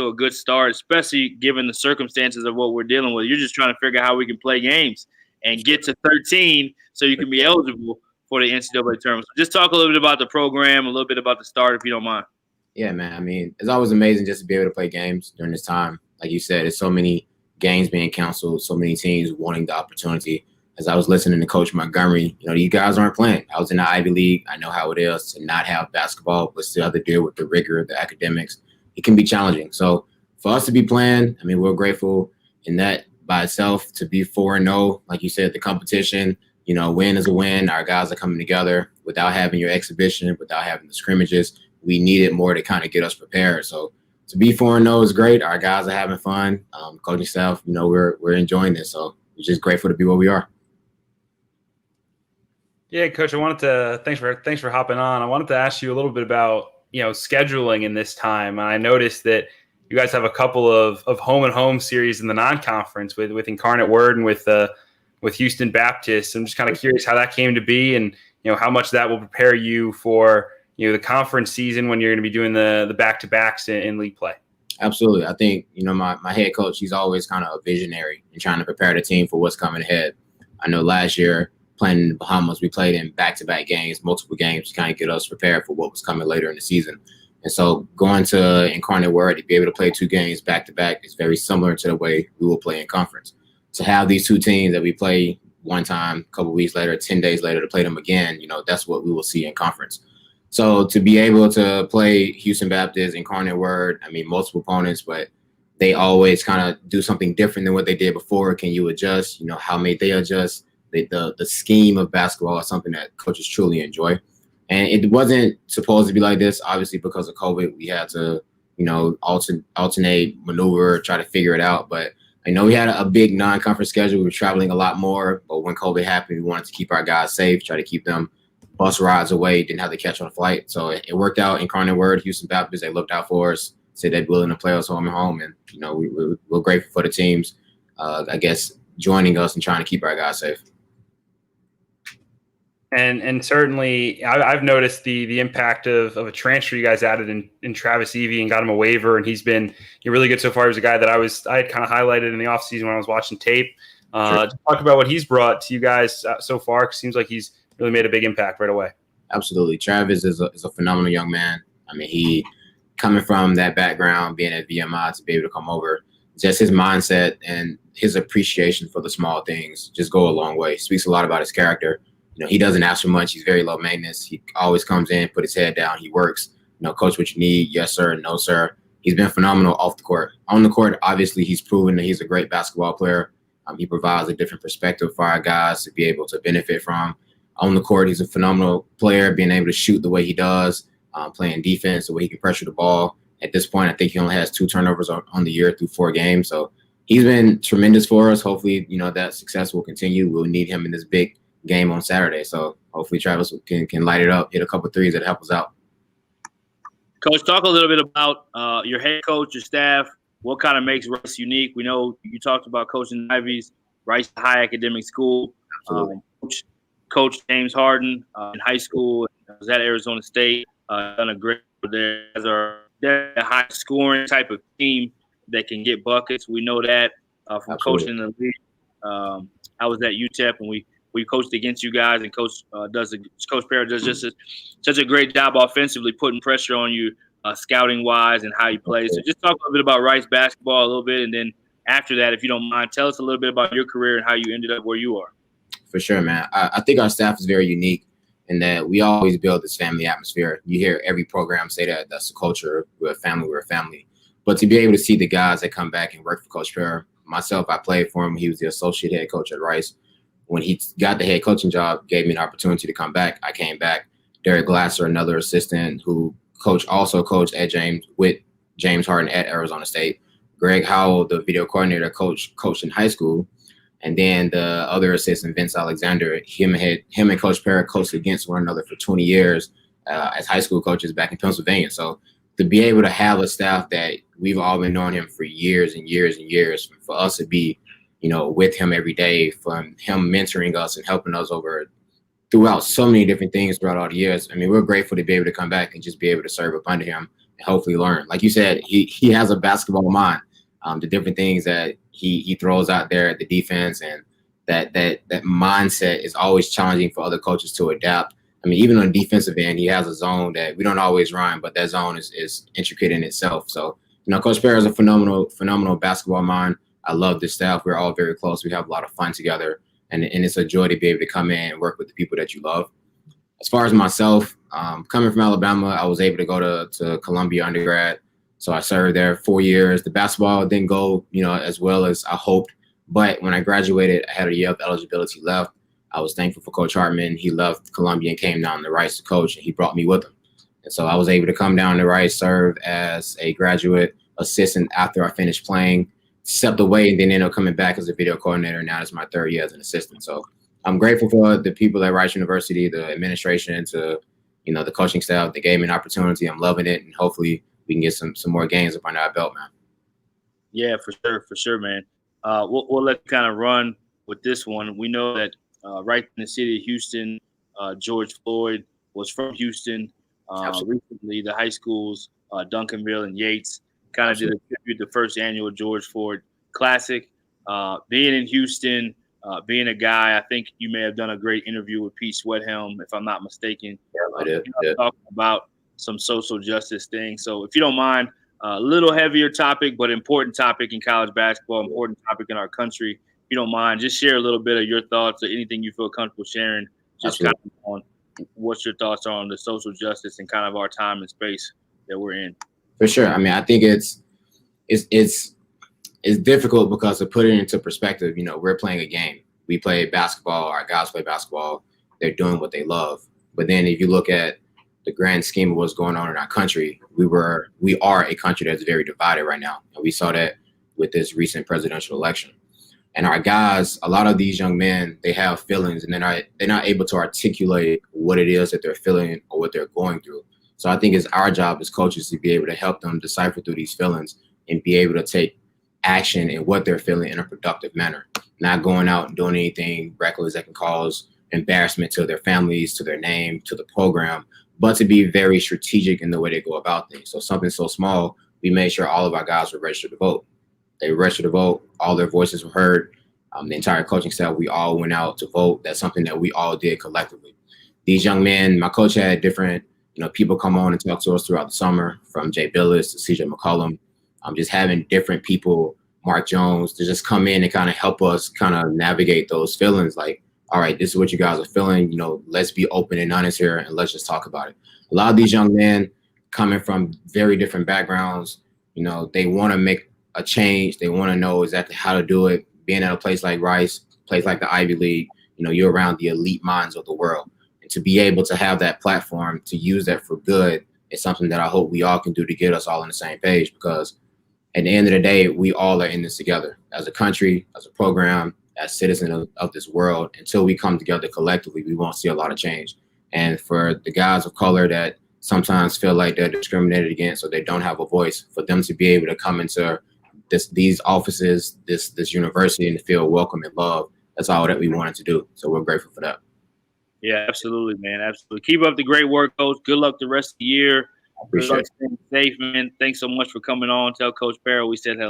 to a good start, especially given the circumstances of what we're dealing with. You're just trying to figure out how we can play games and get to 13 so you can be eligible for the NCAA tournament. So just talk a little bit about the program, a little bit about the start, if you don't mind. Yeah, man. I mean, it's always amazing just to be able to play games during this time. Like you said, there's so many games being canceled, so many teams wanting the opportunity. As I was listening to Coach Montgomery, these guys aren't playing. I was in the Ivy League. I know how it is to not have basketball, but still have to deal with the rigor of the academics. It can be challenging. So for us to be playing, I mean, we're grateful in that by itself to be 4-0. Like you said, the competition, win is a win. Our guys are coming together without having your exhibition, without having the scrimmages. We needed more to kind of get us prepared. So to be 4-0 is great. Our guys are having fun. Coaching staff, we're enjoying this. So we're just grateful to be where we are. Yeah, Coach, thanks for hopping on. I wanted to ask you a little bit about, scheduling in this time. And I noticed that you guys have a couple of home and home series in the non-conference with Incarnate Word and with Houston Baptist. I'm just kind of curious how that came to be and, how much that will prepare you for, the conference season when you're going to be doing the back-to-backs in league play. Absolutely. I think, my head coach, he's always kind of a visionary and trying to prepare the team for what's coming ahead. I know last year, playing in the Bahamas, we played in back-to-back games, multiple games to kind of get us prepared for what was coming later in the season. And so going to Incarnate Word to be able to play 2 games back-to-back is very similar to the way we will play in conference. To have these 2 teams that we play one time, a couple weeks later, 10 days later to play them again, that's what we will see in conference. So to be able to play Houston Baptist, Incarnate Word, I mean, multiple opponents, but they always kind of do something different than what they did before. Can you adjust? How may they adjust? The scheme of basketball is something that coaches truly enjoy. And it wasn't supposed to be like this. Obviously, because of COVID, we had to, alternate, maneuver, try to figure it out. But I know we had a big non-conference schedule. We were traveling a lot more. But when COVID happened, we wanted to keep our guys safe, try to keep them bus rides away, didn't have to catch on a flight. So it worked out. Incarnate Word, Houston Baptist, they looked out for us, said they'd be willing to play us home and home. And, we're grateful for the teams, I guess, joining us and trying to keep our guys safe. And certainly, I've noticed the impact of a transfer you guys added in Travis Evie and got him a waiver, and he's been really good so far. He was a guy that I had kind of highlighted in the offseason when I was watching tape. Sure. Talk about what he's brought to you guys so far. It seems like he's really made a big impact right away. Absolutely. Travis is a phenomenal young man. I mean, he coming from that background, being at VMI to be able to come over, just his mindset and his appreciation for the small things just go a long way. Speaks a lot about his character. He doesn't ask for much. He's very low maintenance. He always comes in, put his head down. He works. Coach, what you need? Yes, sir. No, sir. He's been phenomenal off the court. On the court, obviously, he's proven that he's a great basketball player. He provides a different perspective for our guys to be able to benefit from. On the court, he's a phenomenal player, being able to shoot the way he does, playing defense, the way he can pressure the ball. At this point, I think he only has 2 turnovers on the year through 4 games. So he's been tremendous for us. Hopefully, that success will continue. We'll need him in this big game on Saturday. So hopefully Travis can light it up, hit a couple of threes that help us out. Coach, talk a little bit about your head coach, your staff. What kind of makes Rice unique? We know you talked about coaching Ivies, Rice High Academic School. Coach James Harden in high school. Was at Arizona State. Done a great job there. They're a high scoring type of team that can get buckets. We know that from coaching the league. I was at UTEP and we coached against you guys, and Coach Parra does just such a great job offensively, putting pressure on you, scouting wise, and how you play. So just talk a little bit about Rice basketball a little bit, and then after that, if you don't mind, tell us a little bit about your career and how you ended up where you are. For sure, man. I think our staff is very unique in that we always build this family atmosphere. You hear every program say that's the culture. We're a family. But to be able to see the guys that come back and work for Coach Parra, myself, I played for him. He was the associate head coach at Rice. When he got the head coaching job, gave me an opportunity to come back. I came back. Derek Glasser, another assistant who also coached at James Harden at Arizona State. Greg Howell, the video coordinator, coached in high school. And then the other assistant, Vince Alexander, him and Coach Parra coached against one another for 20 years as high school coaches back in Pennsylvania. So to be able to have a staff that we've all been knowing him for years and years and years, for us to be, with him every day, from him mentoring us and helping us throughout so many different things throughout all the years. I mean, we're grateful to be able to come back and just be able to serve up under him and hopefully learn. Like you said, he has a basketball mind. The different things that he throws out there at the defense, and that mindset is always challenging for other coaches to adapt. I mean, even on the defensive end, he has a zone that we don't always run, but that zone is intricate in itself. So, Coach Perry is a phenomenal basketball mind. I love this staff. We're all very close. We have a lot of fun together, and it's a joy to be able to come in and work with the people that you love. As far as myself, coming from Alabama, I was able to go to Columbia undergrad. So I served there 4 years. The basketball didn't go, as well as I hoped. But when I graduated, I had a year of eligibility left. I was thankful for Coach Hartman. He left Columbia and came down to Rice to coach, and he brought me with him. And so I was able to come down to Rice, serve as a graduate assistant after I finished playing, stepped away, and then ended up coming back as a video coordinator. Now it's my 3rd year as an assistant. So I'm grateful for the people at Rice University, the administration, to the coaching staff that gave me an opportunity. I'm loving it, and hopefully we can get some more games up under our belt, man. Yeah, for sure, man. We'll let you kind of run with this one. We know that right in the city of Houston, George Floyd was from Houston. Recently, the high schools, Duncanville and Yates, kind of did a tribute to the first annual George Floyd Classic. Being in Houston, being a guy, I think you may have done a great interview with Pete Sweathelm, if I'm not mistaken. Yeah, I did. Talking about some social justice things. So if you don't mind, a little heavier topic, but important topic in college basketball, important topic in our country. If you don't mind, just share a little bit of your thoughts or anything you feel comfortable sharing, just kind of on what's your thoughts on the social justice and kind of our time and space that we're in. For sure. I mean, I think it's difficult because to put it into perspective, we're playing a game. We play basketball. Our guys play basketball. They're doing what they love. But then if you look at the grand scheme of what's going on in our country, we are a country that's very divided right now. And we saw that with this recent presidential election. And our guys, a lot of these young men, they have feelings, and they're not able to articulate what it is that they're feeling or what they're going through. So I think it's our job as coaches to be able to help them decipher through these feelings and be able to take action in what they're feeling in a productive manner, not going out and doing anything reckless that can cause embarrassment to their families, to their name, to the program, but to be very strategic in the way they go about things. So something so small, we made sure all of our guys were registered to vote. They were registered to vote. All their voices were heard. The entire coaching staff, we all went out to vote. That's something that we all did collectively. These young men, my coach had different, people come on and talk to us throughout the summer, from Jay Billis to CJ McCollum. Just having different people, Mark Jones, to just come in and kind of help us kind of navigate those feelings. Like, all right, this is what you guys are feeling. Let's be open and honest here, and let's just talk about it. A lot of these young men coming from very different backgrounds, they want to make a change. They want to know exactly how to do it. Being at a place like Rice, place like the Ivy League, you're around the elite minds of the world. And to be able to have that platform, to use that for good, is something that I hope we all can do to get us all on the same page, because at the end of the day, we all are in this together as a country, as a program, as citizens of this world. Until we come together collectively, we won't see a lot of change. And for the guys of color that sometimes feel like they're discriminated against or they don't have a voice, for them to be able to come into these offices, this university, and to feel welcome and loved, that's all that we wanted to do. So we're grateful for that. Yeah, absolutely, man. Absolutely. Keep up the great work, Coach. Good luck the rest of the year. Appreciate it. Staying safe, man. Thanks so much for coming on. Tell Coach Perry we said hello.